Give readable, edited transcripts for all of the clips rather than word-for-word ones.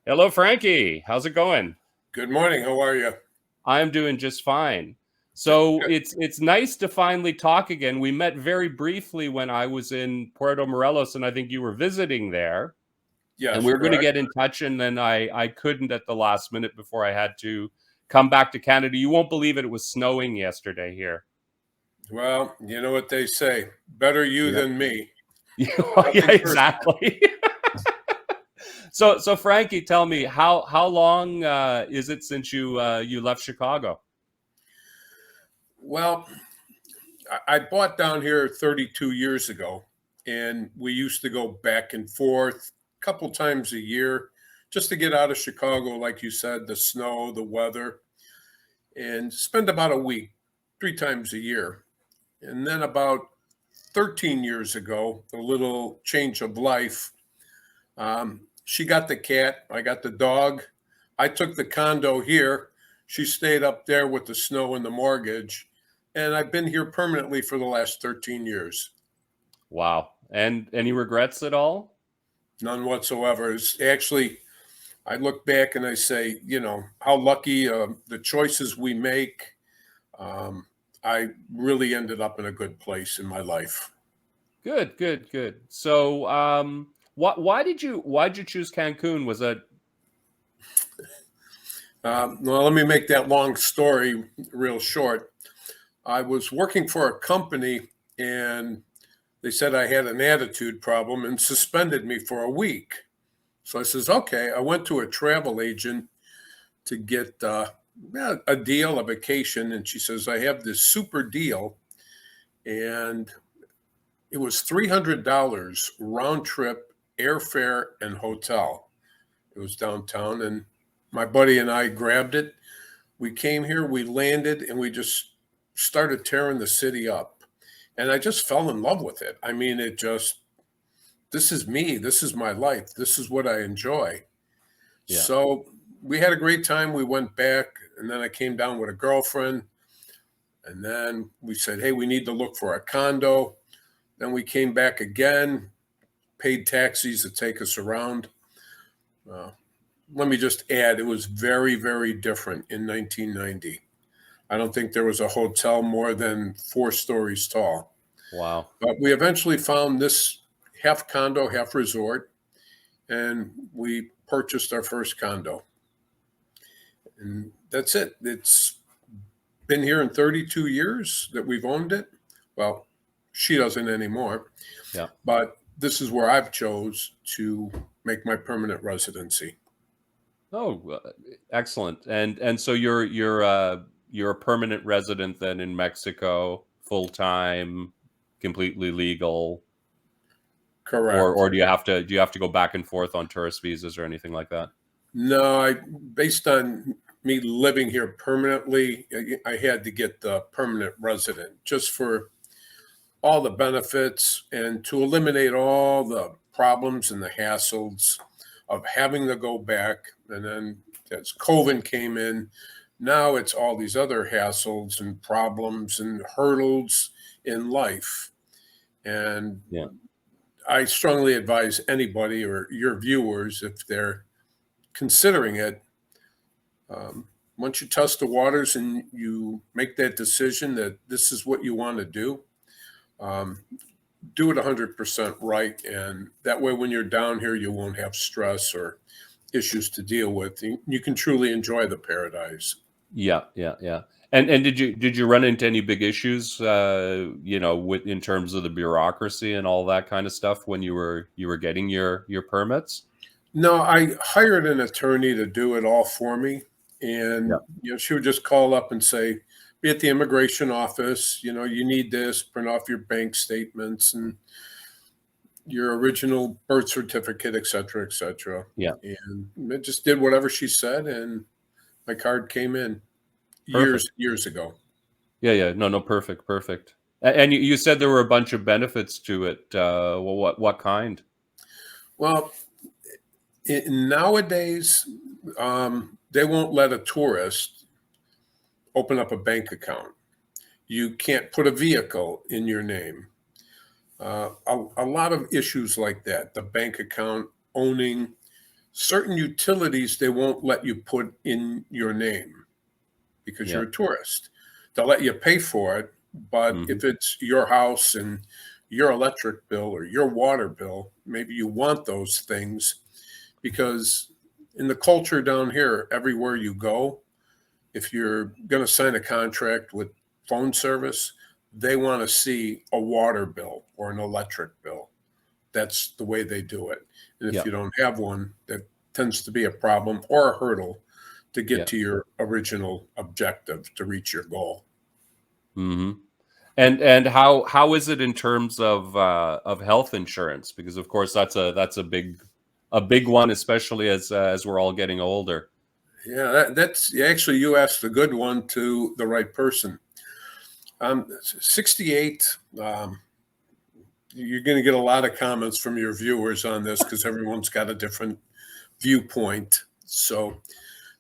Hello, Frankie. How's it going? Good morning. How are you? I'm doing just fine. Good, So good. it's nice to finally talk again. We met very briefly when I was in Puerto Morelos, and I think you were visiting there. And Yes, we were going to correct. get in touch, and then I couldn't at the last minute before I had to come back to Canada. You won't believe it was snowing yesterday here. Well, you know what they say, better you Yeah. than me. Yeah, Nothing personal. exactly. So Frankie, tell me how long is it since you left Chicago? Well, I bought down here 32 years ago, and we used to go back and forth a couple times a year just to get out of Chicago, like you said, the snow, the weather, and spend about a week, 3 times a year. And then about 13 years ago, a little change of life. She got the cat. I got the dog. I took the condo here. She stayed up there with the snow and the mortgage. And I've been here permanently for the last 13 years. Wow. And any regrets at all? None whatsoever. It's actually, I look back and I say, how lucky the choices we make. Um, I really ended up in a good place in my life. Good, good, good. So, why did you choose Cancun? Was that Well, let me make that long story real short. I was working for a company and they said I had an attitude problem and suspended me for a week. So I says, okay. I went to a travel agent to get a deal, a vacation. And she says, I have this super deal. And it was $300 round trip, airfare, and hotel. It was downtown. And my buddy and I grabbed it. We came here, we landed, and we just started tearing the city up. And I just fell in love with it. I mean, this is me. This is my life. This is what I enjoy. yeah. So we had a great time. We went back, and then I came down with a girlfriend. And then we said, hey, we need to look for a condo. Then we came back again, paid taxis to take us around. Uh, Let me just add, it was very, very different in 1990. I don't think there was a hotel more than 4 stories tall. Wow. But we eventually found this half condo, half resort, and we purchased our first condo. And that's it. It's been here in 32 years that we've owned it. Well, she doesn't anymore, Yeah. but this is where I've chose to make my permanent residency. Oh, excellent. And so you're a permanent resident then in Mexico, full time, completely legal, or Correct. do you have to go back and forth on tourist visas or anything like that? No, based on me living here permanently, I had to get the permanent resident just for all the benefits and to eliminate all the problems and the hassles of having to go back. And then as COVID came in, now it's all these other hassles and problems and hurdles in life. And Yeah. I strongly advise anybody or your viewers, if they're considering it, once you test the waters and you make that decision that this is what you want to um, do it 100% right. And that way, when you're down here, you won't have stress or issues to deal with. You can truly enjoy the paradise. Yeah, yeah, yeah. And did you run into any big issues, with in terms of the bureaucracy and all that kind of stuff when you were getting your permits? No, I hired an attorney to do it all for me. Yeah. And, she would just call up and say, be at the immigration office, you need this, print off your bank statements and your original birth certificate, et cetera, et cetera. Yeah. And it just did whatever she said. And my card came in Perfect. years ago. Yeah, yeah. No, no, perfect, perfect. And you said there were a bunch of benefits to it. Well, what kind? Well, nowadays, they won't let a tourist open up a bank account. You can't put a vehicle in your name. A lot of issues like that, the bank account owning. certain utilities they won't let you put in your name because Yeah. you're a tourist. They'll let you pay for it, but Hmm. if it's your house and your electric bill or your water bill, maybe you want those things because in the culture down here, everywhere you go, if you're going to sign a contract with phone service, they want to see a water bill or an electric bill. That's the way they do it. And if Yeah. you don't have one, that tends to be a problem or a hurdle to get Yeah. to your original objective to reach your goal. Hmm. And how is it in terms of health insurance? Because of course that's a big one, especially as we're all getting older. Yeah, that's actually, you asked a good one to the right person. 68. You're going to get a lot of comments from your viewers on this because everyone's got a different viewpoint. So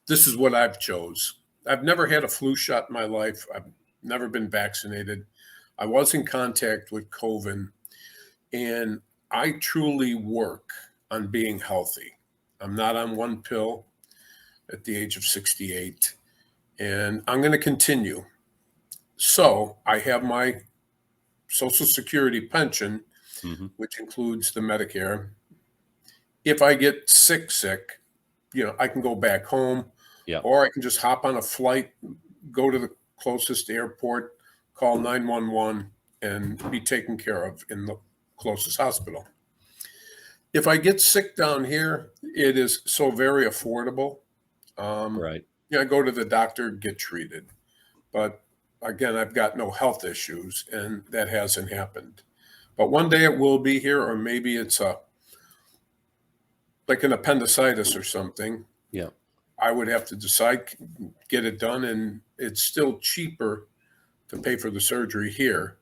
this is what I've chose. I've never had a flu shot in my life. I've never been vaccinated. I was in contact with COVID, and I truly work on being healthy. I'm not on one pill at the age of 68, and I'm going to continue. So I have my Social Security pension, Hmm. which includes the Medicare. If I get sick, I can go back home, Yeah. or I can just hop on a flight, go to the closest airport, call 911, and be taken care of in the closest hospital. If I get sick down here, it is so very affordable. Um, Right. I go to the doctor, get treated. But again, I've got no health issues, and that hasn't happened. But one day it will be here, or maybe it's like an appendicitis or something. Yeah. I would have to decide, get it done, and it's still cheaper to pay for the surgery here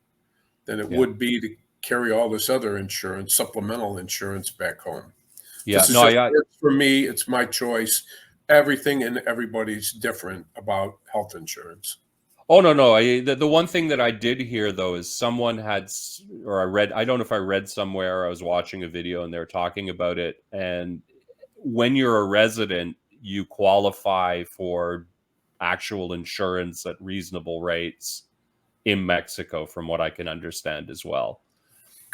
than it Yeah. would be to carry all this other insurance, supplemental insurance back home. Yeah. This is No, just works for me. It's my choice. Everything and everybody's different about health insurance. Oh no, no. The one thing that I did hear though is someone or I read. I don't know if I read somewhere. Or I was watching a video and they were talking about it. And when you're a resident, you qualify for actual insurance at reasonable rates in Mexico, from what I can understand as well.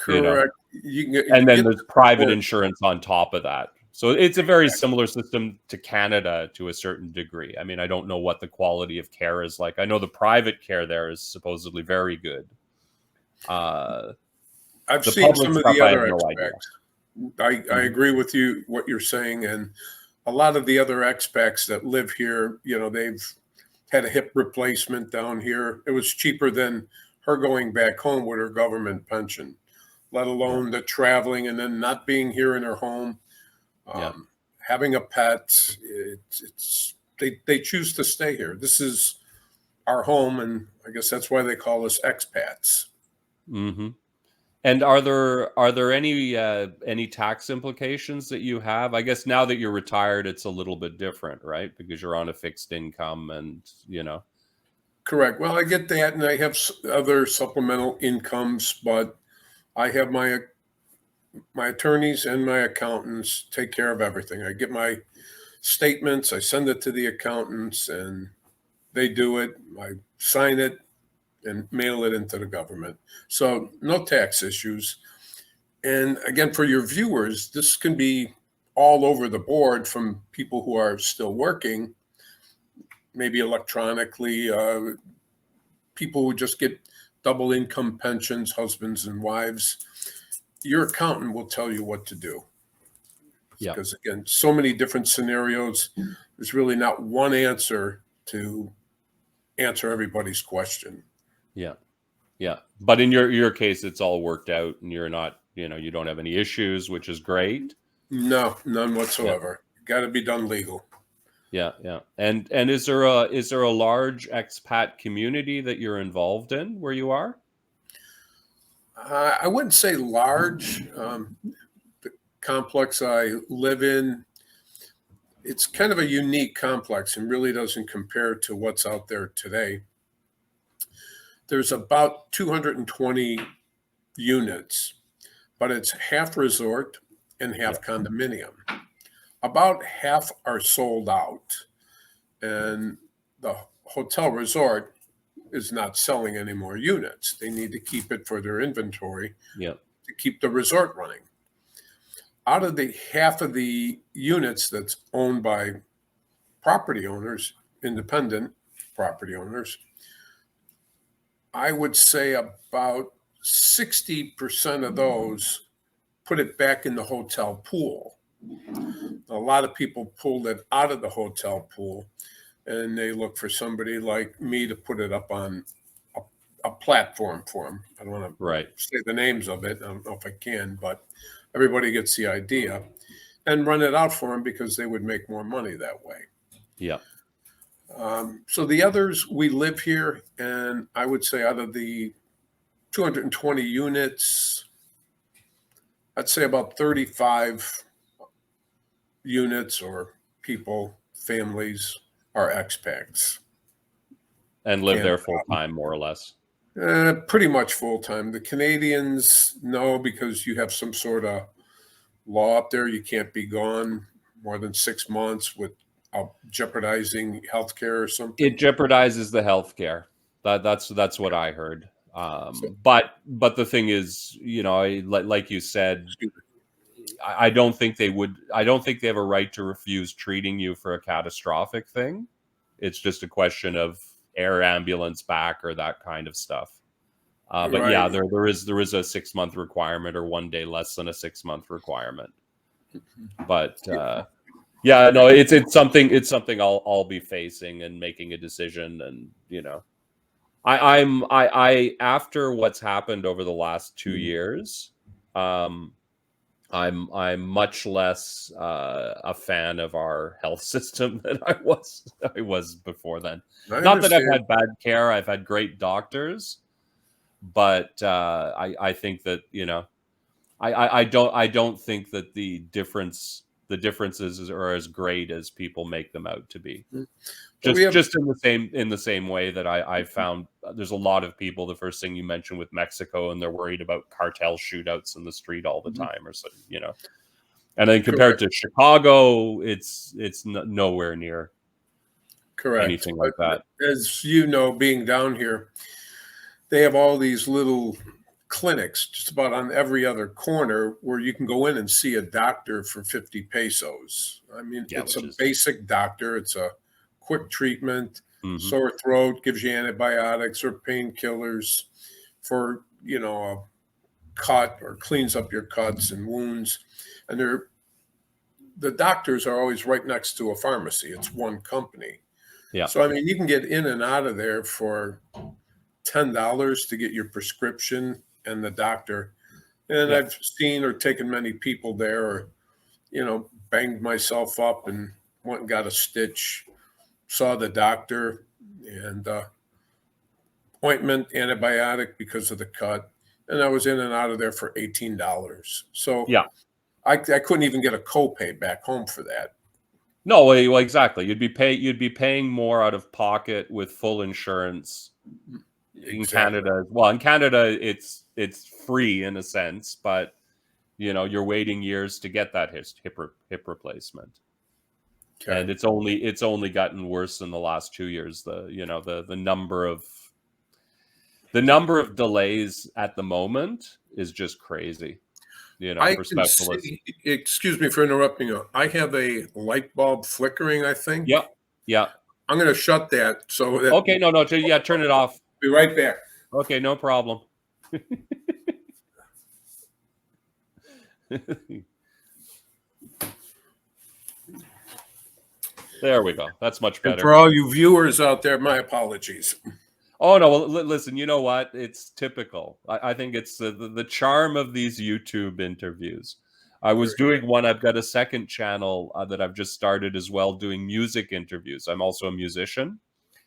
You know, Correct. You and then get there's the private support. insurance on top of that. So it's a very similar system to Canada to a certain degree. I mean, I don't know what the quality of care is like. I know the private care there is supposedly very good. Uh, I've the seen public some of stuff, the I have other no idea. expats. I Hmm. agree with you what you're saying, and a lot of the other expats that live here, they've had a hip replacement down here. It was cheaper than her going back home with her government pension, let Yeah, alone the traveling and then not being here in her home. yeah. Having a pet, they choose to stay here. This is our home, and I guess that's why they call us expats. Hmm. And are there any tax implications that you have? I guess now that you're retired, it's a little bit different, right? Because you're on a fixed income, and Correct. Well, I get that, and I have other supplemental incomes, but I have my attorneys and my accountants take care of everything. I get my statements, I send it to the accountants, and they do it. I sign it and mail it into the government. So no tax issues. And again, for your viewers, this can be all over the board from people who are still working, maybe electronically, people who just get double income pensions, husbands and wives. Your accountant will tell you what to do. yeah, Because again, so many different scenarios. There's really not one answer to answer everybody's question. yeah. Yeah. But in your case, it's all worked out and you're not, you don't have any issues, which is great. No, none Yeah. whatsoever. Got to be done legal. Yeah. Yeah. And is there a large expat community that you're involved in where you are? I wouldn't say large. The complex I live in, it's kind of a unique complex and really doesn't compare to what's out there today. There's about 220 units, but it's half resort and Yeah. half condominium. about half are sold out, and the hotel resort is not selling any more units. They need to keep it for their inventory Yeah. to keep the resort running. Out of the half of the units that's owned by property owners, independent property owners, I would say about 60% of those put it back in the hotel pool. A lot of people pulled it out of the hotel pool, and they look for somebody like me to put it up on a platform for them. I don't want Right. to say the names of it. I don't know if I can, but everybody gets the idea, and run it out for them because they would make more money that way. Yeah. So the others, we live here, and I would say out of the 220 units, I'd say about 35 units or people, families, are expats. And live And there full time, more or less. pretty much full time. The Canadians, no, because you have some sort of law up there. You can't be gone more than 6 months without jeopardizing healthcare or something. It jeopardizes the healthcare. That's what I heard. So, But the thing is, like you said, excuse me. I don't think they would. I don't think they have a right to refuse treating you for a catastrophic thing. It's just a question of air ambulance back or that kind of stuff. But Right. yeah, there is a 6 month requirement, or 1 day less than a 6 month requirement. But yeah, no, it's something I'll be facing and making a decision, and I after what's happened over the last 2 years, I'm much less a fan of our health system than I was before then. I Not that I've understand. had bad care; I've had great doctors, but I think that I don't think that the differences are as great as people make them out to be. But we have Just in the same way that I found there's a lot of people. The first thing you mentioned with Mexico, and they're worried about cartel shootouts in the street all the time, or so. And then compared correct. to Chicago, it's nowhere near Correct. anything like But that. as you know, being down here, they have all these little clinics just about on every other corner where you can go in and see a doctor for 50 pesos. I mean, Yeah, it's a which is basic doctor, it's a quick treatment, mhm. sore throat, gives you antibiotics or painkillers for, a cut, or cleans up your cuts and wounds. And the doctors are always right next to a pharmacy. It's one company. Yeah, So I mean, you can get in and out of there for $10 to get your prescription and the doctor. And yeah, I've seen or taken many people there, or banged myself up and went and got a stitch, saw the doctor, and ointment, antibiotic because of the cut. And I was in and out of there for $18. So yeah. I couldn't even get a copay back home for that. No, well, exactly. You'd be paying more out of pocket with full insurance in Exactly. Canada. Well, in Canada, it's free in a sense, but you're waiting years to get that hip replacement, Okay. and it's only gotten worse in the last 2 years. The number of delays at the moment is just crazy. I For can specialists. see, excuse me for interrupting you. I have a light bulb flickering, I think. Yep. Yeah. I'm going to shut that so that Okay. No. No. Yeah. Turn it off. be right back. Okay. No problem. There we go. That's much And better. for all you viewers out there, my apologies. Oh no! Well, listen. You know what? It's typical. I think it's the charm of these YouTube interviews. I was doing one. I've got a second channel that I've just started as well, doing music interviews. I'm also a musician,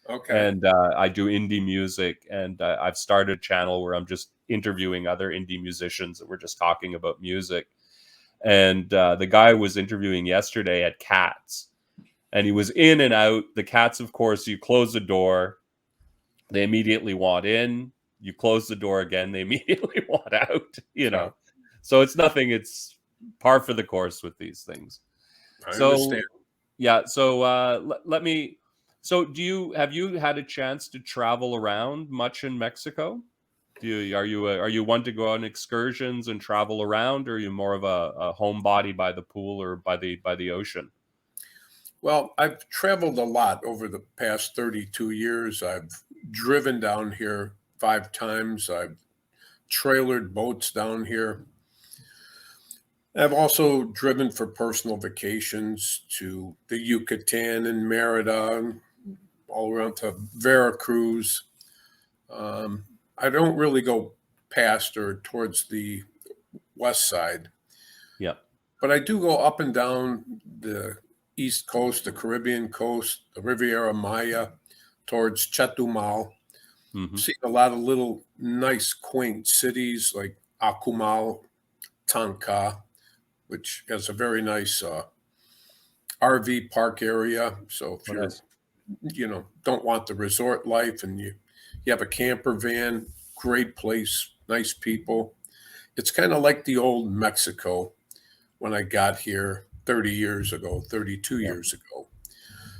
Okay. and I do indie music. And I've started a channel where I'm just interviewing other indie musicians, and we're just talking about music. And the guy I was interviewing yesterday had cats, and he was in and out. The cats, of course, you close the door, they immediately want in. You close the door again, they immediately want out. Yeah. So it's nothing. It's par for the course with these things. I So understand. yeah, so let me. So have you had a chance to travel around much in Mexico? Are you one to go on excursions and travel around, or are you more of a homebody by the pool or by the ocean? Well, I've traveled a lot over the past 32 years. I've driven down here 5 times. I've trailered boats down here. I've also driven for personal vacations to the Yucatan and Merida, and all around to Veracruz. Um, I don't really go past or towards the west side, Yeah. but I do go up and down the East Coast, the Caribbean coast, the Riviera Maya, towards Chetumal. Hmm. Seen a lot of little nice, quaint cities like Akumal, Tanca, which has a very nice RV park area. So if Oh, you're, nice. don't want the resort life and you have a camper van, great place, nice people. It's kind of like the old Mexico when I got here 30 years ago, 32 Yeah. years ago.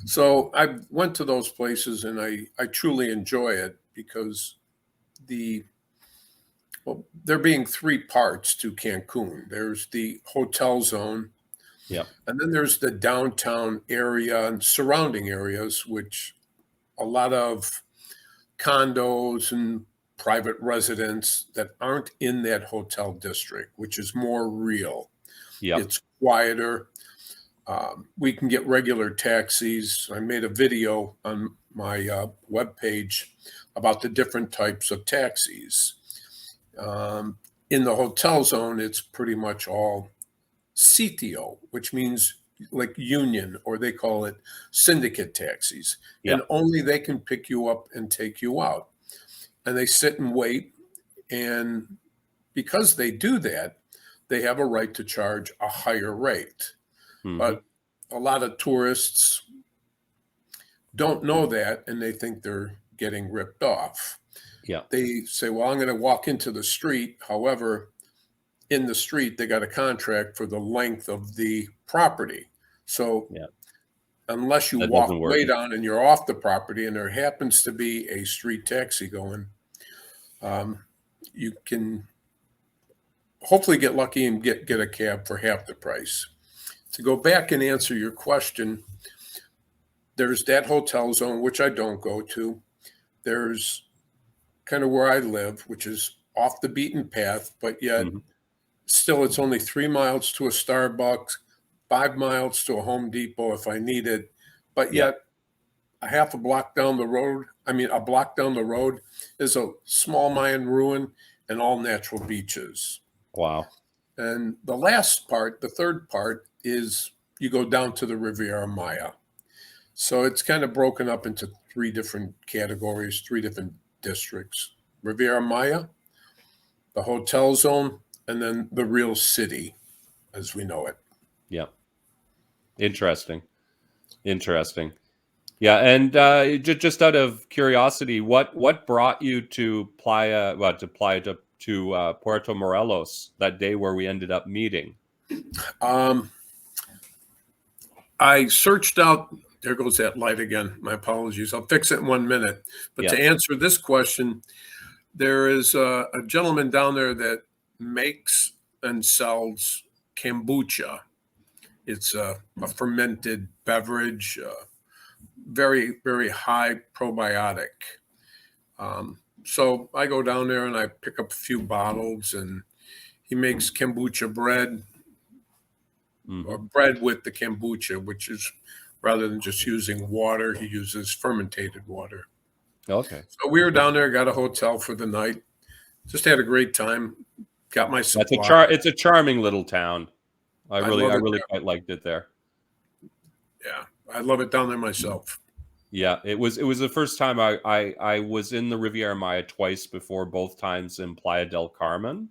So I went to those places and I truly enjoy it because the well, there being three parts to Cancun. There's the hotel zone, Yeah. and then there's the downtown area and surrounding areas, which a lot of condos and private residents that aren't in that hotel district, which is more real. Yeah. It's quieter. We can get regular taxis. I made a video on my webpage about the different types of taxis. Um, in the hotel zone, it's pretty much all CTO, which means like union, or they call it syndicate taxis. Yeah. And only they can pick you up and take you out. And they sit and wait. And because they do that, they have a right to charge a higher rate. Hmm. But a lot of tourists don't know that and they think they're getting ripped off. Yeah. They say, well, I'm going to walk into the street. However, in the street, they got a contract for the length of the property. So Yeah. unless you That walk doesn't work. way down and you're off the property and there happens to be a street taxi going, um, you can hopefully get lucky and get a cab for half the price. To go back and answer your question, there's that hotel zone, which I don't go to. There's kind of where I live, which is off the beaten path, but yet Hmm. still it's only 3 miles to a Starbucks, 5 miles to a Home Depot if I need it. But Yeah. yet a half a block down the road, a block down the road is a small Mayan ruin and all natural beaches. Wow. And the last part, the third part, is you go down to the Riviera Maya. So it's kind of broken up into three different categories, three different districts: Riviera Maya, the hotel zone, and then the real city as we know it. Yeah. Interesting. Interesting. Yeah, and just out of curiosity, what brought you to Puerto Morelos that day where we ended up meeting? Um, I searched out, there goes that light again. My apologies. I'll fix it in 1 minute. But Yeah. to answer this question, there is a gentleman down there that makes and sells kombucha. It's a fermented beverage, very, very high probiotic. So I go down there and I pick up a few bottles, and he makes kombucha bread or Hmm. bread with the kombucha, which is rather than just using water, he uses fermented water. Okay. So we were down there, got a hotel for the night, just had a great time, got my supply. It's a charming little town. I love I it really there. quite liked it there. Yeah, I love it down there myself. Yeah, it was the first time I was in the Riviera Maya twice before, both times in Playa del Carmen,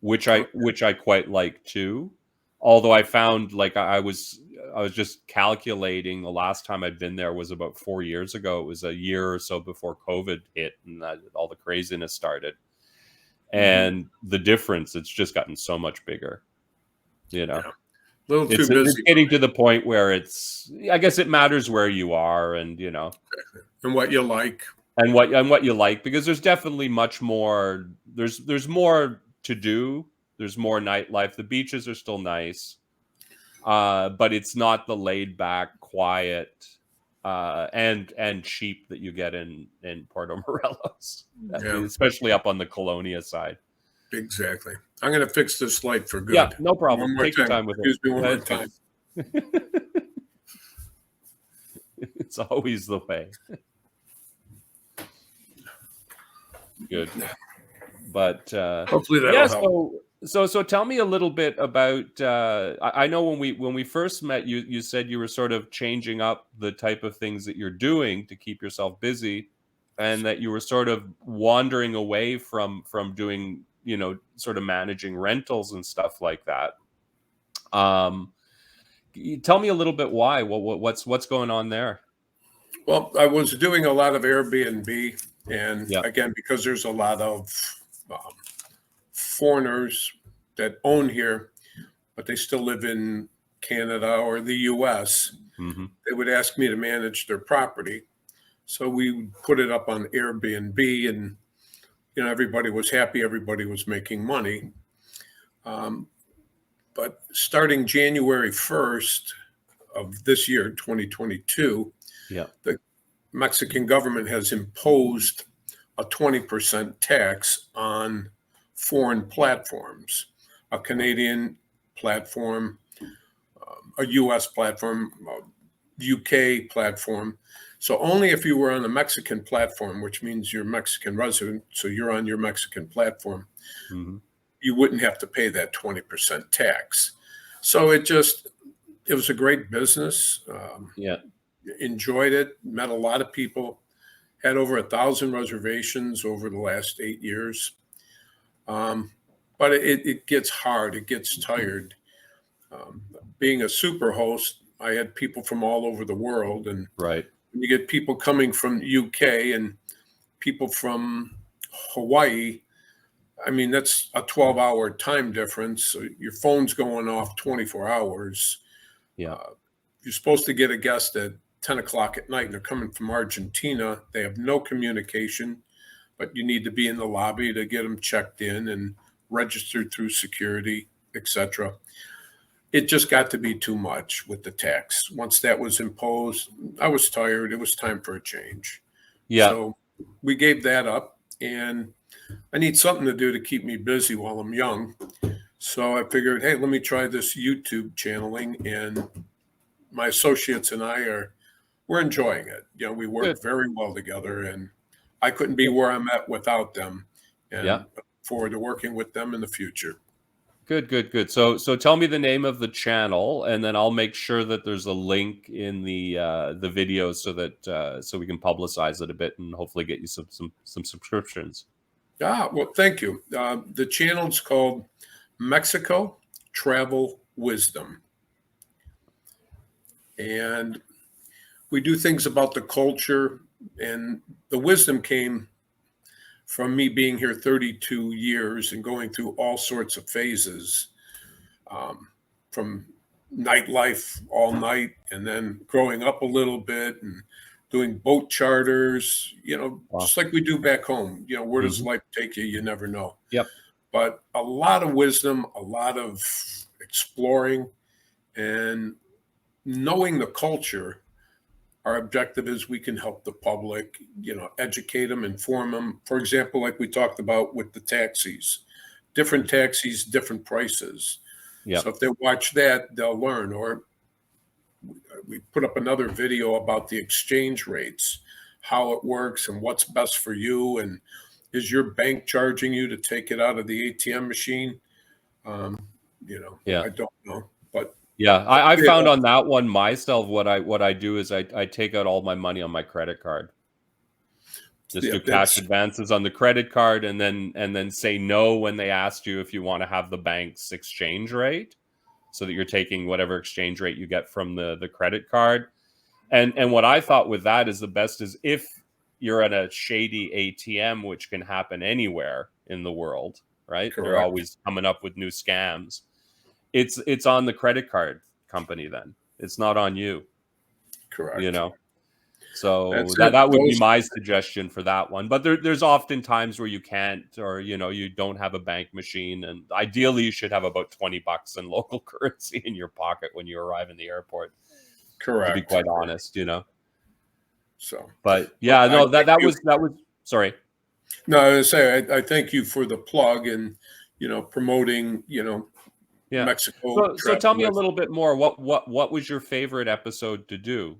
Okay. which I quite like too. Although I found like I was just calculating the last time I'd been there was about 4 years ago. It was a year or so before COVID hit and all the craziness started. Mhm. And the difference, it's just gotten so much bigger, you know. Yeah. little too It's busy for getting me. to the point where I guess it matters where you are, and And what you like. what you like, because there's definitely much more. There's more to do. There's more nightlife. The beaches are still nice, but it's not the laid back, quiet, and cheap that you get in Puerto Morelos, Yeah, especially up on the Colonia side. exactly. I'm going to fix this light for Yeah, good. no problem. One more Take your time. time with it. Excuse me one more That's time. good. It's always the way. Good. But Hopefully yeah, that'll help. so tell me a little bit about I know when we first met, you said you were sort of changing up the type of things that you're doing to keep yourself busy, and that you were sort of wandering away from doing, sort of managing rentals and stuff like that. Tell me a little bit why. What's going on there? Well, I was doing a lot of Airbnb, and Yeah. again, because there's a lot of um, foreigners that own here, but they still live in Canada or the US, Hmm. they would ask me to manage their property. So we would put it up on Airbnb, and everybody was happy, everybody was making money. Um, but starting January 1st of this year, 2022, Yeah. the Mexican government has imposed a 20% tax on foreign platforms, a Canadian platform, a US platform, a UK platform. So only if you were on a Mexican platform, which means you're Mexican resident, so you're on your Mexican platform, Hmm. you wouldn't have to pay that 20% tax. So it was a great business. Yeah. Enjoyed it, met a lot of people, had over 1,000 reservations over the last 8 years. But it gets hard, it gets tired. Being a super host, I had people from all over the world, and Right. when you get people coming from UK and people from Hawaii, I mean, that's a 12-hour time difference. So your phone's going off 24 hours. Yeah. You're supposed to get a guest at 10 o'clock at night, and they're coming from Argentina. They have no communication, but you need to be in the lobby to get them checked in and registered through security, etc. It just got to be too much with the tax. Once that was imposed, I was tired. It was time for a change. Yeah. So we gave that up, and I need something to do to keep me busy while I'm young. So I figured, hey, let me try this YouTube channeling, and my associates and we're enjoying it. We Good. work very well together, and I couldn't be where I'm at without them, Yeah. and look forward to working with them in the future. Good. So tell me the name of the channel, and then I'll make sure that there's a link in the video, so that so we can publicize it a bit and hopefully get you some subscriptions. Well, thank you. The channel's called Mexico Travel Wisdom, and we do things about the culture, and the wisdom came from me being here 32 years and going through all sorts of phases, from nightlife all night, and then growing up a little bit and doing boat charters, Wow. just like we do back home. Where does Hmm. life take you? You never know. Yep. But a lot of wisdom, a lot of exploring, and knowing the culture. Our objective is we can help the public, educate them, inform them. For example, like we talked about with the taxis, different taxis, different prices. So Yep. if they watch that, they'll learn. Or we put up another video about the exchange rates, how it works, and what's best for you. And is your bank charging you to take it out of the ATM machine? Um, Yeah. I don't know, but Yeah. I yeah, found on that one myself, what I do is I take out all my money on my credit card. Just yeah, do cash that's advances on the credit card, and then say no when they ask you if you want to have the bank's exchange rate, so that you're taking whatever exchange rate you get from the credit card. And what I thought with that is the best is if you're at a shady ATM, which can happen anywhere in the world, right? They're correct. always coming up with new scams. it's on the credit card company then. It's not on you, you Correct. know. So That's that it. that would be Those, my suggestion for that one. But there's often times where you can't, or you don't have a bank machine, and ideally you should have about $20 in local currency in your pocket when you arrive in the airport. To be correct. quite honest. So, But but yeah, I no, that thank that you. was sorry. No, I was say I thank you for the plug and promoting Yeah. Mexico So travel tell me a with. little bit more. What was your favorite episode to do?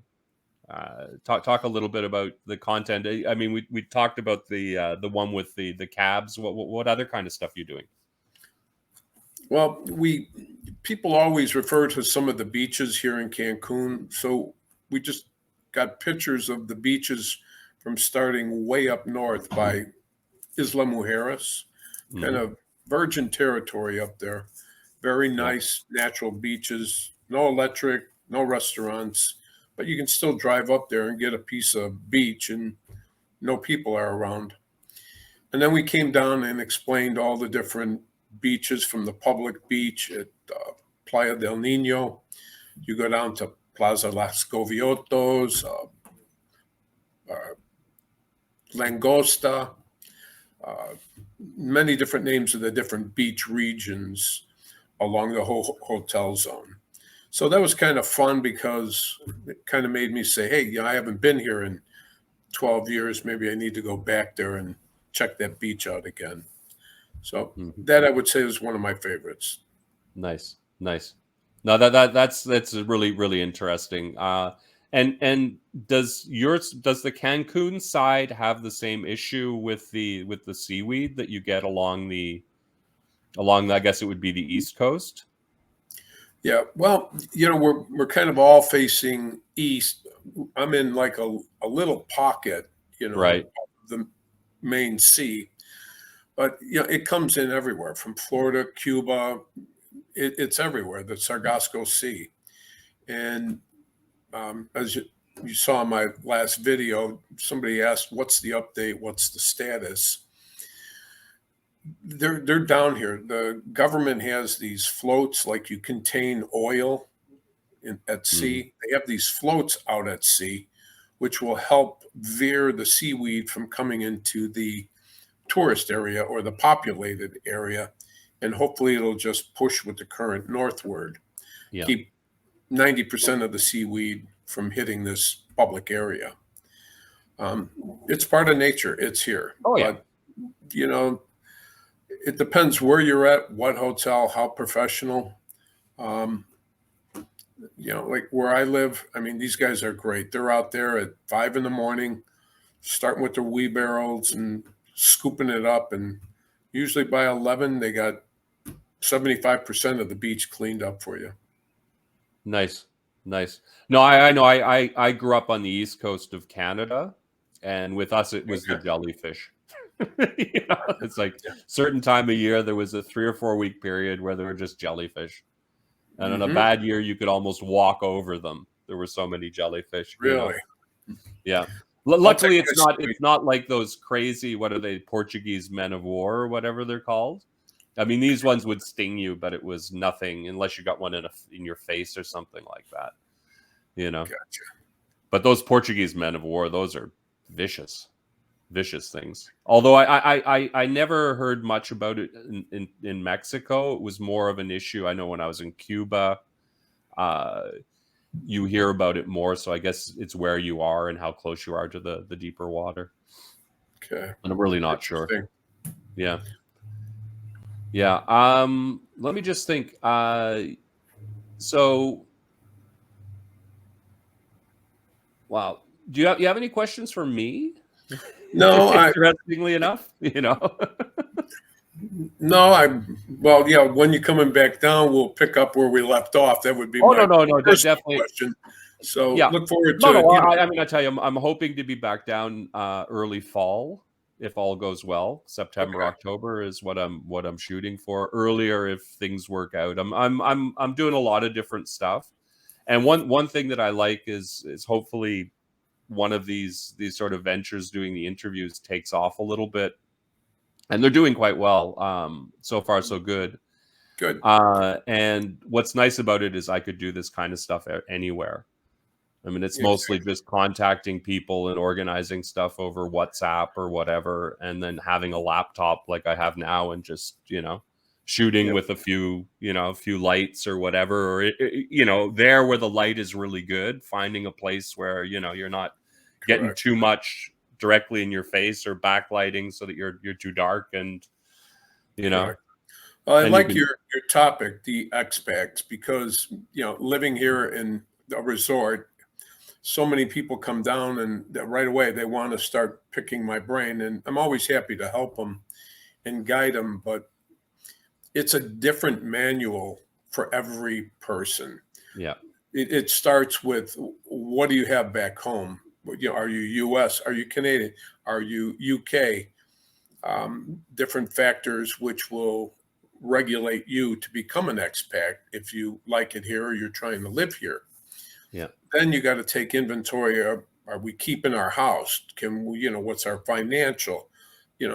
Talk a little bit about the content. I mean, we talked about the one with the cabs. What other kind of stuff you doing? Well, people always refer to some of the beaches here in Cancun, so we just got pictures of the beaches from starting way up north by Isla Mujeres, kind Hmm. of virgin territory up there. Very Yeah. nice natural beaches, no electric, no restaurants, but you can still drive up there and get a piece of beach and no people are around. And then we came down and explained all the different beaches from the public beach at Playa del Nino. You go down to Plaza Las Gaviotos, uh, Langosta, uh, many different names of the different beach regions along the whole hotel zone. So that was kind of fun because it kind of made me say, hey, I haven't been here in 12 years. Maybe I need to go back there and check that beach out again. So Hmm. that I would say is one of my favorites. Nice, nice. No, that's really really interesting. And does the Cancun side have the same issue with the seaweed that you get along I guess it would be the East Coast? Yeah, well, we're kind of all facing east. I'm in like a little pocket, Right. of the main sea, but it comes in everywhere from Florida, Cuba. It's everywhere. The Sargasso Sea, and as you saw in my last video, somebody asked, "What's the update? What's the status?" They're down here. The government has these floats, like you contain oil at Hmm. sea. They have these floats out at sea, which will help veer the seaweed from coming into the tourist area or the populated area. And hopefully it'll just push with the current northward, Yeah. keep 90% of the seaweed from hitting this public area. Um, it's part of nature. It's here. Oh yeah. But, you know, it depends where you're at, what hotel, how professional. Um, like where I live, I mean, these guys are great. They're out there at 5 in the morning, starting with their wee barrels and scooping it up. And usually by 11, they got 75% of the beach cleaned up for you. Nice, nice. No, I know. I grew up on the east coast of Canada, and with us it was the Okay. jellyfish. It's like certain time of year there was a 3 or 4 week period where there were just jellyfish, and on a Hmm. bad year you could almost walk over them. There were so many jellyfish. Really? Yeah. I'll take Luckily, my it's not. story. It's not like those crazy. What are they? Portuguese men of war or whatever they're called. I mean, these ones would sting you, but it was nothing unless you got one in your face or something like that. You know. Gotcha. But those Portuguese men of war, those are vicious, vicious things. Although I never heard much about it in Mexico. It was more of an issue. I know when I was in Cuba, uh, you hear about it more. So I guess it's where you are and how close you are to the deeper water. Okay. And I'm really not sure. Interesting. Yeah. Yeah. Let me just think. So wow. Do you have any questions for me? No, Interestingly enough, no, well, yeah, when you're coming back down, we'll pick up where we left off. That would be Oh no, my no, no, personal definitely. question. So Yeah. look forward No, to, no. I mean, I tell you, I'm hoping to be back down early fall if all goes well. September, okay. October is what I'm shooting for. Earlier if things work out. I'm doing a lot of different stuff, and one thing that I like is hopefully one of these sort of ventures doing the interviews takes off a little bit, and they're doing quite well. So far so good. Good. And what's nice about it is I could do this kind of stuff anywhere. I mean, it's mostly Exactly. just contacting people and organizing stuff over WhatsApp or whatever, and then having a laptop like I have now and just, shooting Yep. with a few lights or whatever, or, there where the light is really good, finding a place where, you're not getting Correct. too much directly in your face or backlighting so that you're too dark and, you know, Correct. Well, I and you like can, your topic, the expats, because living here in a resort, so many people come down and right away they want to start picking my brain, and I'm always happy to help them and guide them. But it's a different manual for every person. yeah, It starts with what do you have back home? Are you U.S.? Are you Canadian? Are you UK? Different factors which will regulate you to become an expat if you like it here or you're trying to live here. yeah, Then you got to take inventory of, are we keeping our house? Can we, what's our financial?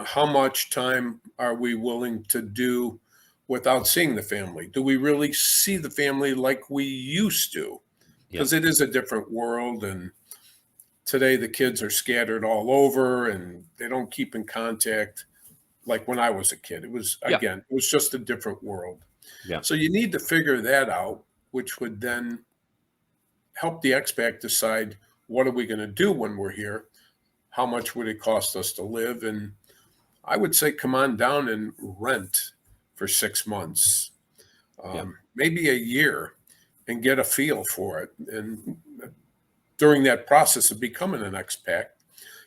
How much time are we willing to do without seeing the family? Do we really see the family like we used to? yeah, Because it is a different world, and today the kids are scattered all over and they don't keep in contact like when I was a kid. It was, yeah, again, it was just a different world. yeah, So you need to figure that out, which would then help the expat decide, what are we going to do when we're here? How much would it cost us to live? And I would say come on down and rent for 6 months, yeah, maybe a year, and get a feel for it. And during that process of becoming an expat,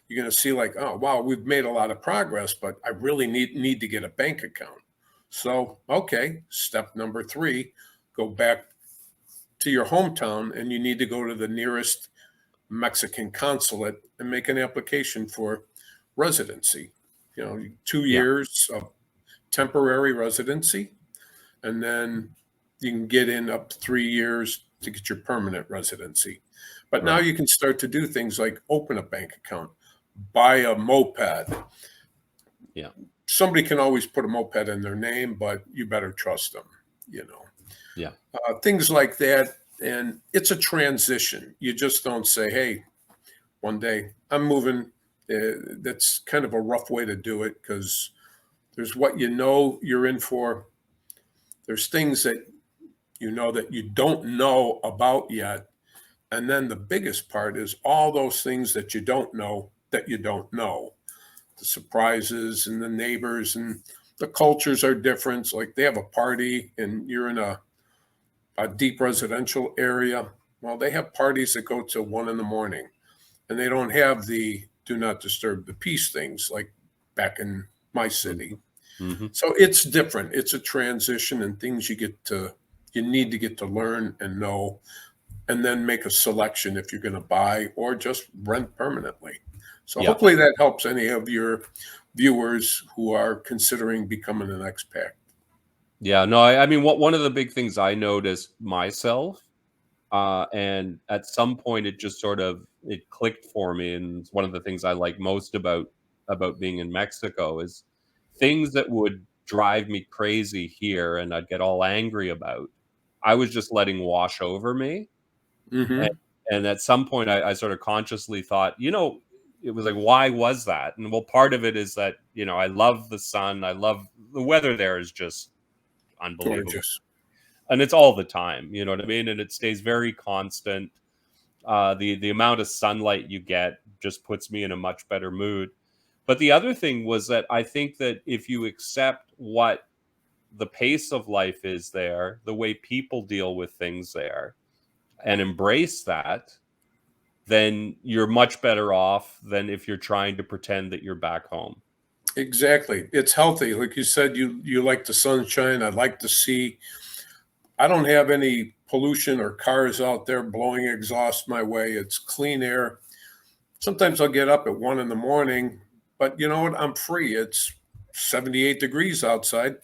you're going to see like, oh, wow, we've made a lot of progress, but I really need to get a bank account. So, okay, step number 3, go back to your hometown and you need to go to the nearest Mexican consulate and make an application for residency. 2 yeah, years of temporary residency, and then you can get in up to 3 years to get your permanent residency. But now right, you can start to do things like open a bank account, buy a moped. yeah, Somebody can always put a moped in their name, but you better trust them, you know. yeah, Things like that. And it's a transition. You just don't say, hey, one day I'm moving. That's kind of a rough way to do it, because there's what you're in for. There's things that that you don't know about yet. And then the biggest part is all those things that you don't know that you don't know. The surprises and the neighbors and the cultures are different. Like they have a party and you're in a deep residential area. Well, they have parties that go till 1 a.m, and they don't have the do not disturb the peace things like back in my city. hmm, hmm, So it's different. It's a transition, and things you need to get to learn and know, and then make a selection if you're going to buy or just rent permanently. So yeah. hopefully that helps any of your viewers who are considering becoming an expat. Yeah, no, I mean, one of the big things I noticed myself, and at some point it just sort of it clicked for me, and it's one of the things I like most about being in Mexico is things that would drive me crazy here and I'd get all angry about. I was just letting wash over me, and, Hmm. and at some point I sort of consciously thought, it was like, why was that? And well, part of it is that I love the sun, I love the weather there is just unbelievable. Gorgeous. And it's all the time, you know what I mean? And it stays very constant. The amount of sunlight you get just puts me in a much better mood. But the other thing was that I think that if you accept what the pace of life is there, the way people deal with things there, and embrace that, then you're much better off than if you're trying to pretend that you're back home. Exactly. It's healthy. Like you said, you like the sunshine. I like the sea. I don't have any pollution or cars out there blowing exhaust my way. It's clean air. Sometimes I'll get up at 1 a.m, but you know what? I'm free. It's 78 degrees outside.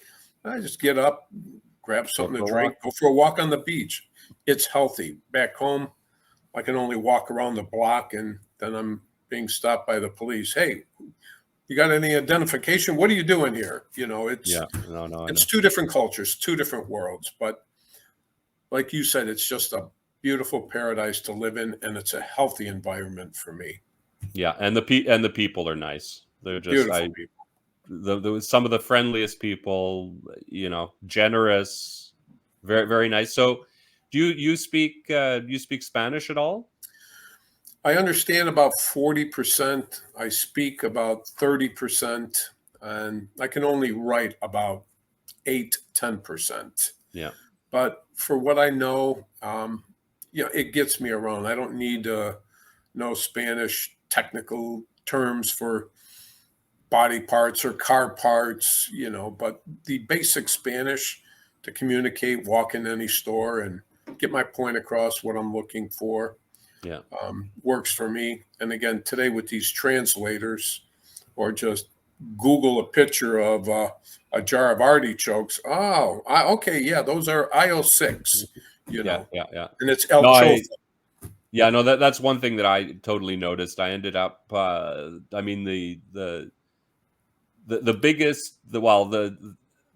I just get up, grab Go something to for a walk. drink, go for a walk on the beach. It's healthy. Back home, I can only walk around the block, and then I'm being stopped by the police. Hey, You got any identification? What are you doing here? You know, it's Yeah. No, I know. two different cultures, two different worlds. But like you said, it's just a beautiful paradise to live in, and it's a healthy environment for me. Yeah, and the people are nice. They're just Beautiful people. some of the friendliest people, you know, generous, very very nice. So, do you speak Spanish at all? I understand about 40%. I speak about 30%, and I can only write about 8-10%. Yeah. But for what I know, it gets me around. I don't need to know Spanish technical terms for body parts or car parts, but the basic Spanish to communicate, walk in any store and get my point across what I'm looking for Yeah. works for me. And again, today with these translators, or just Google a picture of a jar of artichokes. Oh, okay, yeah, those are IO6, Yeah. Yeah. Yeah. and it's El No, Chofa. yeah, no, that's one thing that I totally noticed. I ended up, I mean, the biggest,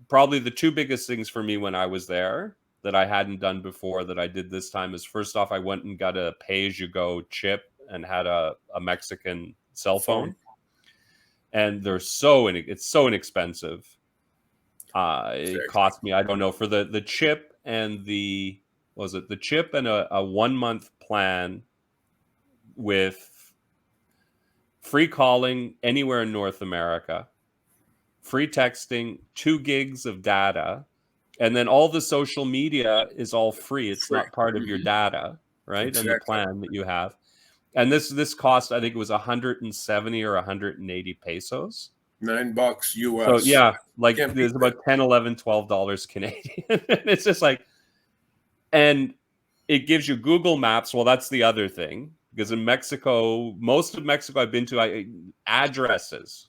probably the two biggest things for me when I was there that I hadn't done before that I did this time is, first off, I went and got a pay-as-you-go chip and had a Mexican cell phone, and it's so inexpensive. It cost me, I don't know, for the chip and the chip and a 1 month plan with free calling anywhere in North America, free texting, 2 gigs of data, and then all the social media is all free. It's not part of your data, right? And the Exactly. plan that you have. And this cost, I think it was 170 or 180 pesos. $9 So US. yeah, like Can't beat there's about that. 10, 11, $12 Canadian. It's just like, and it gives you Google Maps. Well, that's the other thing, because in Mexico, most of Mexico I've been to, addresses,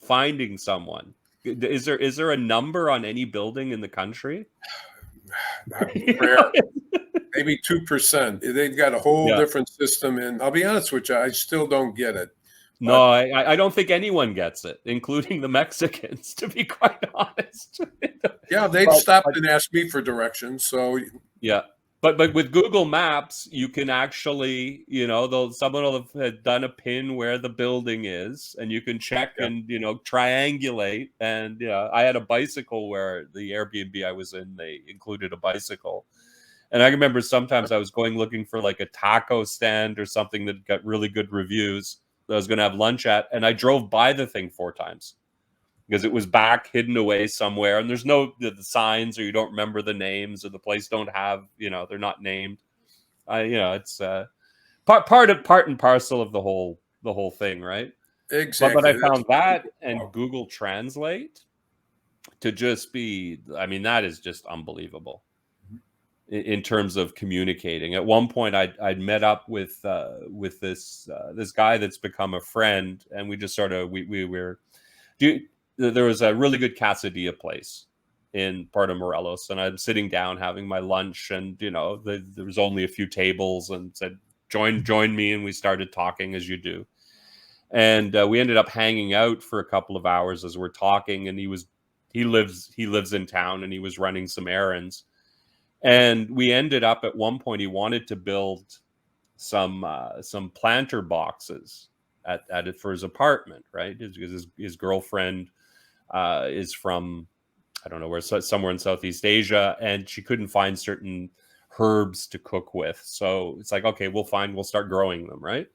finding someone. Is there a number on any building in the country? Rare. Maybe 2%. They've got a whole Yeah. different system, and I'll be honest with you, I still don't get it. No, But I don't think anyone gets it, including the Mexicans, to be quite honest. yeah, they've But, stopped and asked me for directions. So yeah. But with Google Maps, you can actually, someone will have done a pin where the building is, and you can check yeah, and triangulate. And I had a bicycle where the Airbnb I was in, they included a bicycle. And I remember sometimes I was going looking for like a taco stand or something that got really good reviews that I was going to have lunch at, and I drove by the thing 4 times because it was back hidden away somewhere, and there's no the signs, or you don't remember the names, or the place don't have, they're not named. It's part and parcel of the whole thing, right? But I exactly. That's found that and Google Translate to just be, I mean, that is just unbelievable in terms of communicating. At one point, I'd met up with this guy that's become a friend, and we just sort of we were there was a really good quesadilla place in part of Morelos, and I'm sitting down having my lunch, and there was only a few tables, and said join me, and we started talking as you do, and we ended up hanging out for a couple of hours as we're talking, and he lives in town, and he was running some errands. And we ended up, at one point, he wanted to build some planter boxes at it for his apartment, right? Because his girlfriend is from, I don't know where, somewhere in Southeast Asia, and she couldn't find certain herbs to cook with. So it's like, okay, we'll start growing them, right?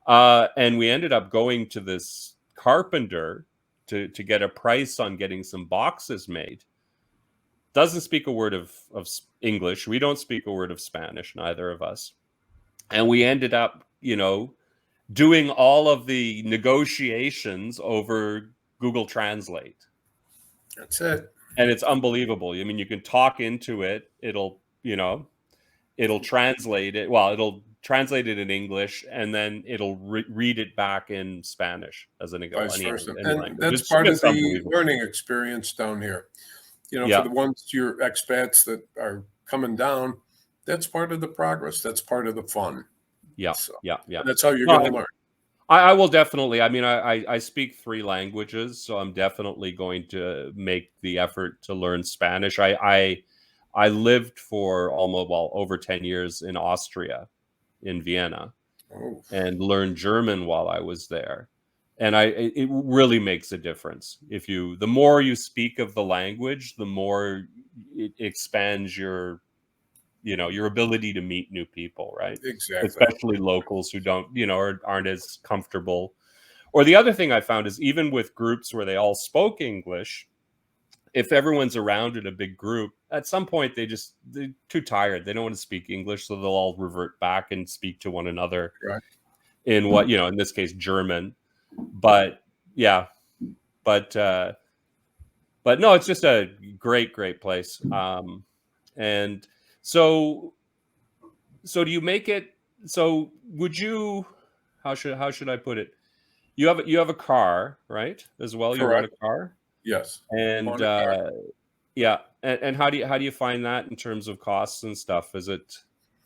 And we ended up going to this carpenter to get a price on getting some boxes made. Doesn't speak a word of English. We don't speak a word of Spanish, neither of us. And we ended up, doing all of the negotiations over Google Translate. That's it. And it's unbelievable. I mean, you can talk into it. It'll translate it. Well, it'll translate it in English, and then it'll read it back in Spanish as any Vice versa. any And language. that's It's part of just the unbelievable. learning experience down here. For Yeah, the ones, your expats that are coming down, that's part of the progress. That's part of the fun. yeah, So, yeah, yeah. and that's how you're No, going to learn. I will definitely. I mean, I speak 3 languages, so I'm definitely going to make the effort to learn Spanish. I lived for almost, well, over 10 years in Austria, in Vienna, Oh, and learned German while I was there. And it really makes a difference. If you, the more you speak of the language, the more it expands your, your ability to meet new people, right? exactly. Especially locals who don't, aren't as comfortable. Or the other thing I found is, even with groups where they all spoke English, if everyone's around in a big group, at some point they're too tired. They don't want to speak English, so they'll all revert back and speak to one another Right. in what, in this case, German. But yeah, but but no, it's just a great place. And so do you make it? So would you? How should I put it? You have a car, right? As well, you own a Correct. car, Yes. and On a car. yeah, and how do you find that in terms of costs and stuff? Is it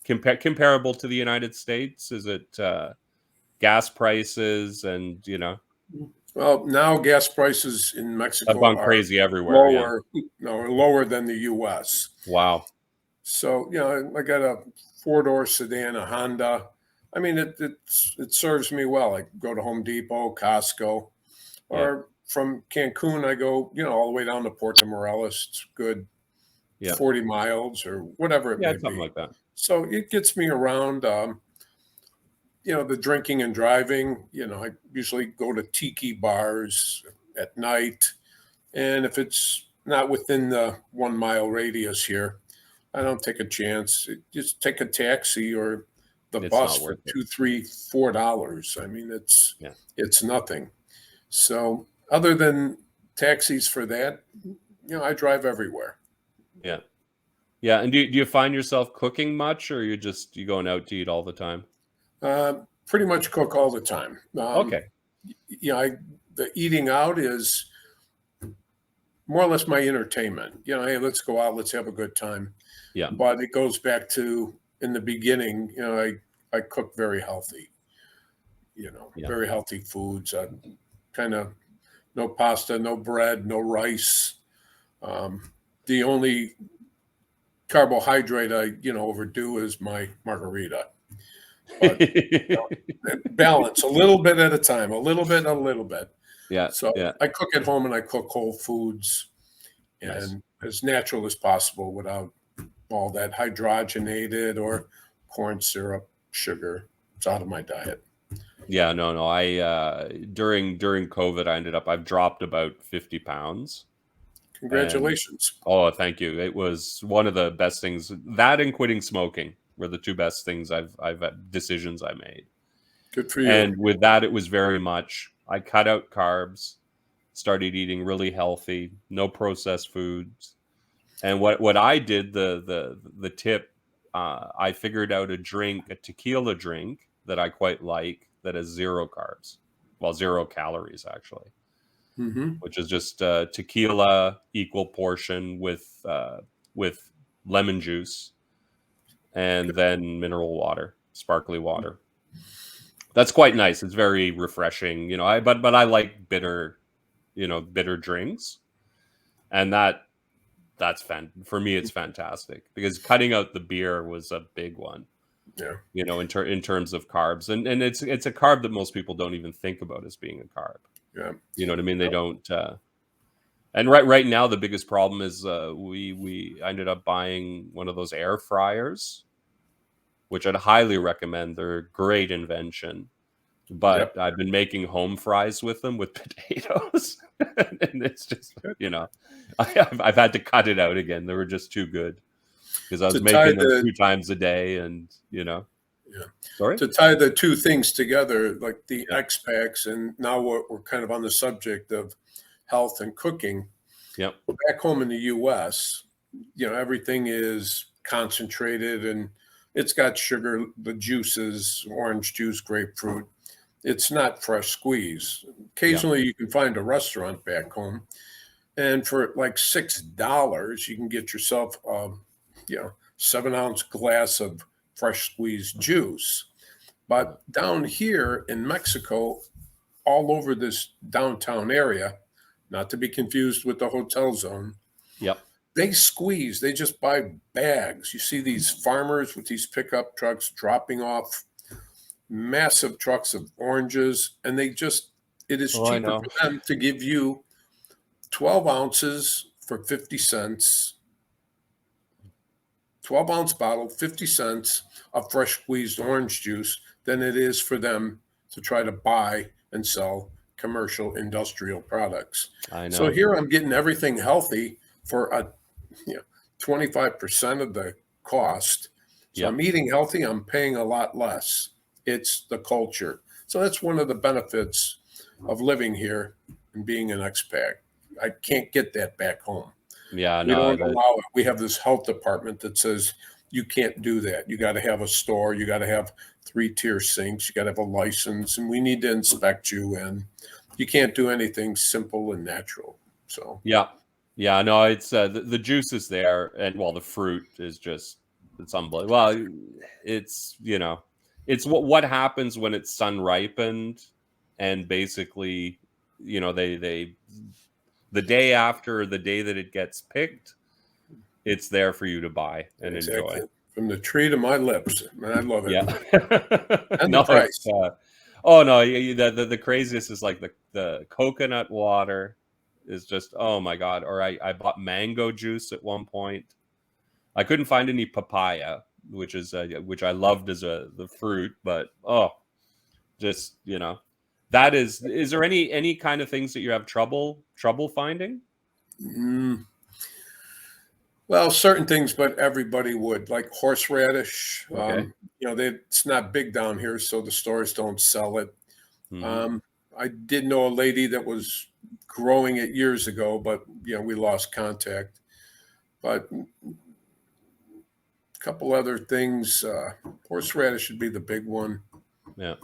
comparable to the United States? Is it gas prices and Well, now gas prices in have Mexico gone are crazy everywhere? Yeah. lower, no, lower than the U.S. Wow. So, I got a four-door sedan, a Honda. I mean, it serves me well. I go to Home Depot, Costco, Yeah. or from Cancun, I go, all the way down to Puerto Morelos. It's good Yeah. 40 miles or whatever it Yeah. may It's something be. like that. So it gets me around. The drinking and driving, I usually go to tiki bars at night. And if it's not within the 1 mile radius here, I don't take a chance. Just take a taxi or the It's bus not for worth it. $2, $3, $4. I mean, Yeah. it's nothing. So other than taxis for that, I drive everywhere. Yeah. Yeah. And do you find yourself cooking much, or you going out to eat all the time? Pretty much cook all the time. Okay. The eating out is more or less my entertainment. Hey, let's go out, let's have a good time. Yeah. But it goes back to in the beginning, I cook very healthy, Yeah. very healthy foods. Kind of no pasta, no bread, no rice. The only carbohydrate I, overdo is my margarita. But balance a little bit at a time, a little bit, a little bit. Yeah. So Yeah. I cook at home and I cook whole foods Nice. and as natural as possible without all that hydrogenated or corn syrup, sugar. It's out of my diet. Yeah. No. During COVID, I've dropped about 50 pounds. And Congratulations. oh, thank you. It was one of the best things. That and quitting smoking were the two best things I've decisions I made. Good for you. And with that, it was very much, I cut out carbs, started eating really healthy, no processed foods. And what I did, the tip, I figured out a tequila drink that I quite like, that has zero carbs, well, 0 calories actually, Mm-hmm. which is just tequila, equal portion with lemon juice, and then mineral water, sparkly water. That's quite nice. It's very refreshing, but I like bitter drinks, and that's for me it's fantastic, because cutting out the beer was a big one, Yeah. in terms of carbs, and it's a carb that most people don't even think about as being a carb. Yeah. You know what I mean? They don't. And right now the biggest problem is we ended up buying one of those air fryers, which I'd highly recommend. They're a great invention. But Yep. I've been making home fries with them, with potatoes, and it's just, I've had to cut it out again. They were just too good, because I To was tie making them the 2 times a day, and yeah. sorry, To tie the two things together, like the yeah, expats, and now we're kind of on the subject of health and cooking. yep, Back home in the U.S., everything is concentrated and it's got sugar, the juices, orange juice, grapefruit. It's not fresh squeeze. yeah, Occasionally, you can find a restaurant back home, and for like $6, you can get yourself a 7-ounce glass of fresh squeezed juice. But down here in Mexico, all over this downtown area, not to be confused with the hotel zone, Yep. they squeeze, they just buy bags. You see these farmers with these pickup trucks dropping off massive trucks of oranges, and it is Oh, I cheaper know. for them to give you 12 ounces for 50 cents, 12-ounce bottle, 50 cents of fresh squeezed orange juice than it is for them to try to buy and sell commercial industrial products. I So know. here I'm getting everything healthy for 25% of the cost. So Yep. I'm eating healthy, I'm paying a lot less. It's the culture. So that's one of the benefits of living here and being an expat. I can't get that back home. Yeah, We no, don't allow it. We have this health department that says you can't do that. You got to have a store. You got to have 3-tier sinks. You got to have a license, and we need to inspect you. And you can't do anything simple and natural. So yeah. No, it's the juice is there, and well, the fruit is just it's unbelievable. Well, it's it's what happens when it's sun ripened, and basically, they the day after the day that it gets picked, it's there for you to buy and enjoy. exactly, from the tree to my lips, and I love it. Yeah. And the No, it's price. oh no, the craziest is like the coconut water is just, oh my god. Or I bought mango juice at one point. I couldn't find any papaya, which I loved as the fruit, but oh, just that is there any kind of things that you have trouble finding? Mm, well, certain things, but everybody would like horseradish. Okay. It's not big down here, so the stores don't sell it. Hmm. Um, I did know a lady that was growing it years ago, but we lost contact. But a couple other things, horseradish should be the big one. Yeah.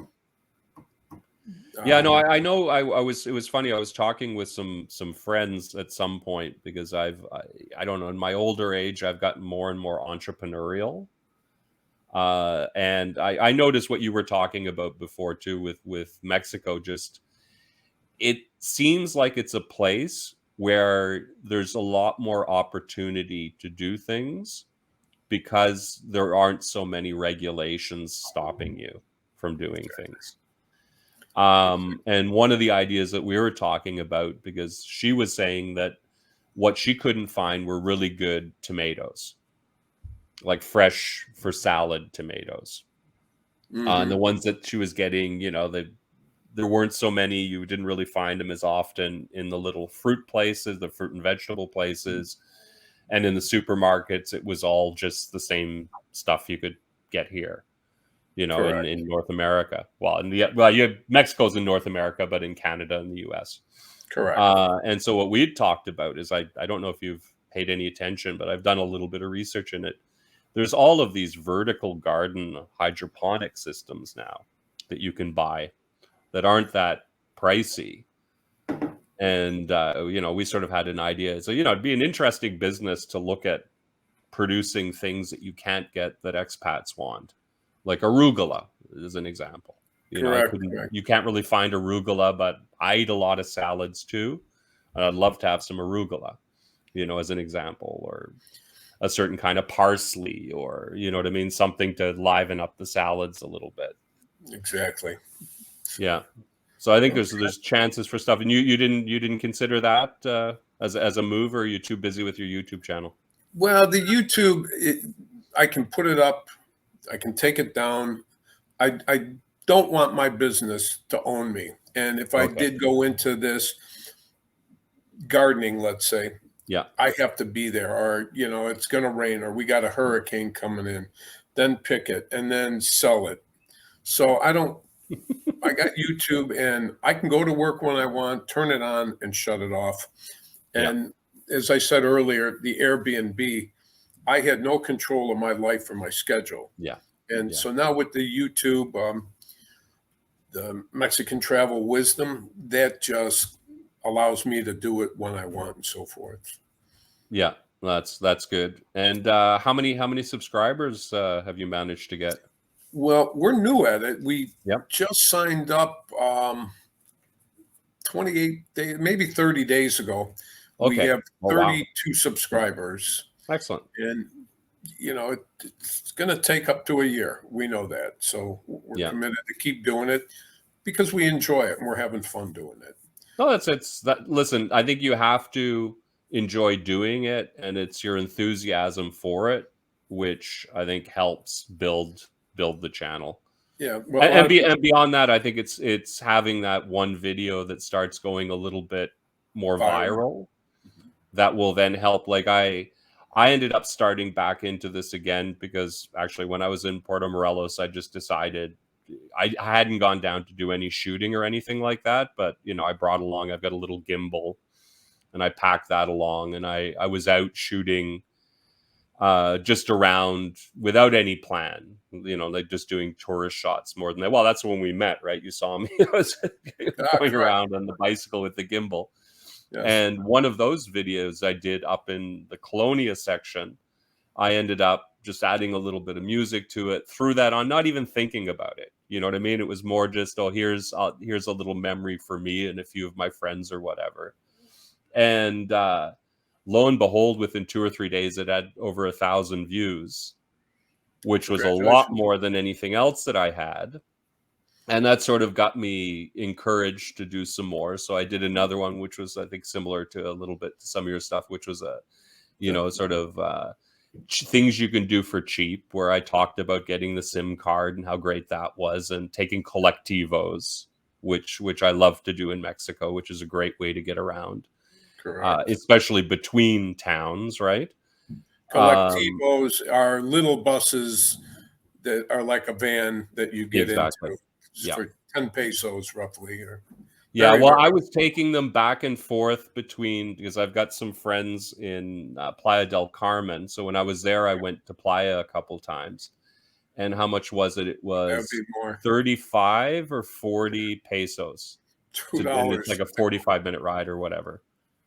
Yeah, no, Um, I know. I was. It was funny. I was talking with some friends at some point because I don't know. In my older age, I've gotten more and more entrepreneurial, and I noticed what you were talking about before too with Mexico. Just it seems like it's a place where there's a lot more opportunity to do things because there aren't so many regulations stopping you from doing things. And one of the ideas that we were talking about, because she was saying that what she couldn't find were really good tomatoes, like fresh for salad tomatoes. And the mhm, ones that she was getting, there weren't so many. You didn't really find them as often in the little fruit places, the fruit and vegetable places, and in the supermarkets. It was all just the same stuff you could get here. In, correct, in North America. Mexico's in North America, but in Canada and the US. correct. And so what we'd talked about is I don't know if you've paid any attention, but I've done a little bit of research in it. There's all of these vertical garden hydroponic systems now that you can buy that aren't that pricey. And, we sort of had an idea. So, it'd be an interesting business to look at producing things that you can't get that expats want, like arugula is an example. Correct, correct. You can't really find arugula, but I eat a lot of salads too. And I'd love to have some arugula, as an example, or a certain kind of parsley, or, you know what I mean? Something to liven up the salads a little bit. Exactly. Yeah. So I think Okay. there's chances for stuff. And you didn't consider that as a move, or are you too busy with your YouTube channel? Well, the YouTube, I can put it up, I can take it down. I don't want my business to own me. And if I Okay. did go into this gardening, let's say, Yeah. I have to be there, or it's going to rain, or we got a hurricane coming in, then pick it and then sell it. So I don't. I got YouTube, and I can go to work when I want, turn it on, and shut it off. Yeah. And as I said earlier, the Airbnb, I had no control of my life or my schedule. Yeah. And Yeah. so now with the YouTube, the Mexican Travel Wisdom, that just allows me to do it when I want and so forth. Yeah, that's good. And how many subscribers have you managed to get? Well, we're new at it. We Yep. just signed up 28 days, maybe 30 days ago. We Okay. have Oh, wow. 32 subscribers, Excellent. and it's going to take up to a year. We know that, so we're Yeah. committed to keep doing it because we enjoy it and we're having fun doing it. No, it's that. Listen, I think you have to enjoy doing it, and it's your enthusiasm for it, which I think helps build the channel. Yeah, well, a lot And, of people and beyond that, I think it's having that one video that starts going a little bit more viral. viral that will then help. Like I ended up starting back into this again because actually when I was in Puerto Morelos, I just decided I hadn't gone down to do any shooting or anything like that, but I brought along, I've got a little gimbal and I packed that along, and I was out shooting just around without any plan, like just doing tourist shots more than that. Well, that's when we met, right? You saw me. I was going correct. around on the bicycle with the gimbal. Yes. And one of those videos I did up in the Colonia section, I ended up just adding a little bit of music to it, threw that on, not even thinking about it. You know what I mean? It was more just, oh, here's a little memory for me and a few of my friends or whatever. And lo and behold, within 2 or 3 days, it had over 1,000 views, which was a lot Congratulations. more than anything else that I had. And that sort of got me encouraged to do some more. So I did another one, which was, I think, similar to a little bit to some of your stuff, which was sort of things you can do for cheap, where I talked about getting the SIM card and how great that was, and taking collectivos, which I love to do in Mexico, which is a great way to get around, Correct. especially between towns, right? Collectivos are little buses that are like a van that you get Exactly. into Yeah. for 10 pesos roughly. Or Yeah, very, well, very I was taking them back and forth between, because I've got some friends in Playa del Carmen. So when I was there, I went to Playa a couple times. And how much was it? It that would be was more 35 or 40 pesos. $2 And it's like a 45-minute ride or whatever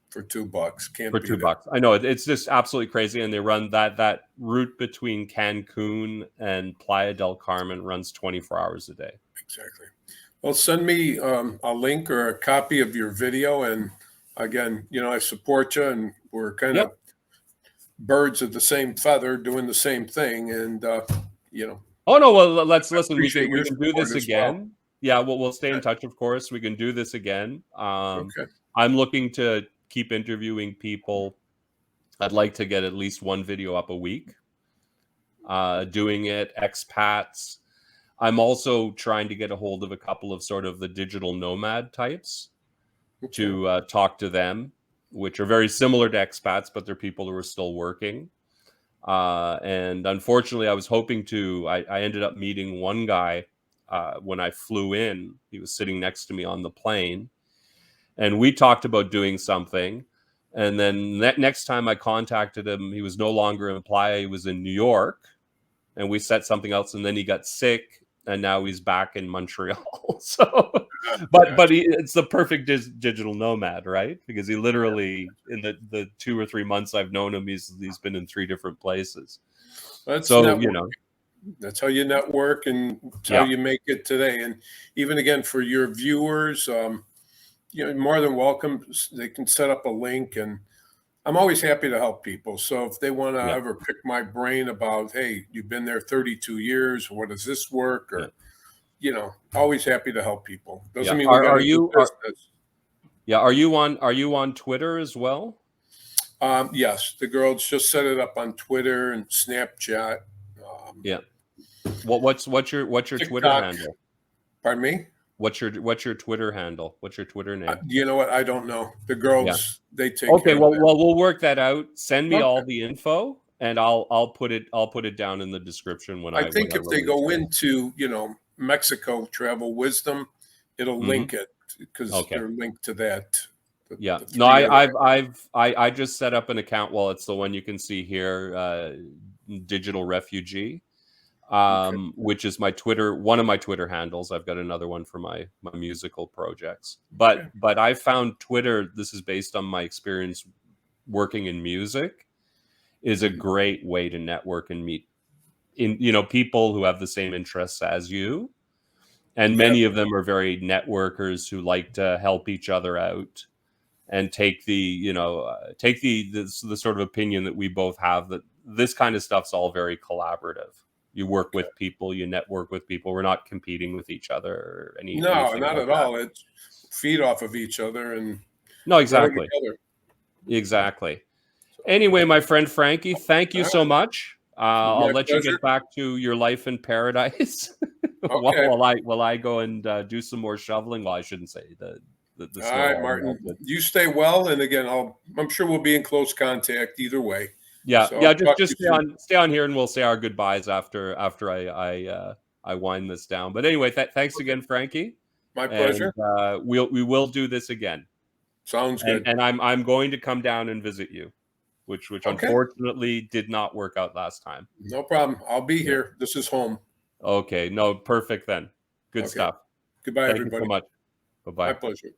for $2. Can't for beat it. $2. I know it's just absolutely crazy. And they run that route between Cancun and Playa del Carmen runs 24 hours a day. Exactly. Well, send me a link or a copy of your video. And again, I support you, and we're kind Yep. of birds of the same feather doing the same thing. And, Oh no, well, let's listen. We appreciate can your do support this as well. again. Yeah, we'll stay in touch, of course. We can do this again. Okay. I'm looking to keep interviewing people. I'd like to get at least one video up a week. Doing it, expats. I'm also trying to get a hold of a couple of sort of the digital nomad types to talk to them, which are very similar to expats, but they're people who are still working. And unfortunately, I was hoping to. I ended up meeting one guy when I flew in. He was sitting next to me on the plane, and we talked about doing something. And then next time I contacted him, he was no longer in Playa. He was in New York, and we set something else. And then he got sick, and now he's back in Montreal. So, but it's the perfect digital nomad, right? Because he literally, in the 2 or 3 months I've known him, he's been in 3 different places. That's So network. That's how you network, and it's how you make it today. And even again, for your viewers, more than welcome. They can set up a link, and I'm always happy to help people. So if they want to ever pick my brain about, hey, you've been there 32 years, what does this work? Or, always happy to help people. Doesn't mean we got to do business. Are you on Twitter as well? Yes, the girls just set it up on Twitter and Snapchat. What's your TikTok. Twitter handle? Pardon me? What's your Twitter handle? What's your Twitter name? You know what? I don't know. The girls, they take Okay, care well, of that. we'll work that out. Send me all the info, and I'll put it down in the description when I think if they go it. into Mexico Travel Wisdom, it'll link it because they're linked to that. No, I just set up an account. Well, it's the one you can see here, Digital Refugee, which is my Twitter, one of my Twitter handles. I've got another one for my musical projects. But I found Twitter, this is based on my experience working in music, is a great way to network and meet people who have the same interests as you. And Yeah. many of them are very networkers who like to help each other out and take the sort of opinion that we both have, that this kind of stuff's all very collaborative. You work with people, you network with people. We're not competing with each other or No, anything not like at that. all. It's feed off of each other and No, exactly. together. Exactly. Anyway, my friend Frankie, thank you so much. I'll let you get back to your life in paradise Okay. while I go and do some more shoveling. Well, I shouldn't say the All snow. right, Martin. You stay well, and again, I'm sure we'll be in close contact either way. Yeah, So yeah. I'll talk to Just you soon. stay on here, and we'll say our goodbyes after I wind this down. But anyway, thanks again, Frankie. My And pleasure. we will do this again. Sounds good. And I'm going to come down and visit you, which Okay. unfortunately did not work out last time. No problem. I'll be Yeah. here. This is home. Okay, no, perfect then. Good Okay. stuff. Goodbye, Thank you so everybody. much. My Bye-bye. pleasure.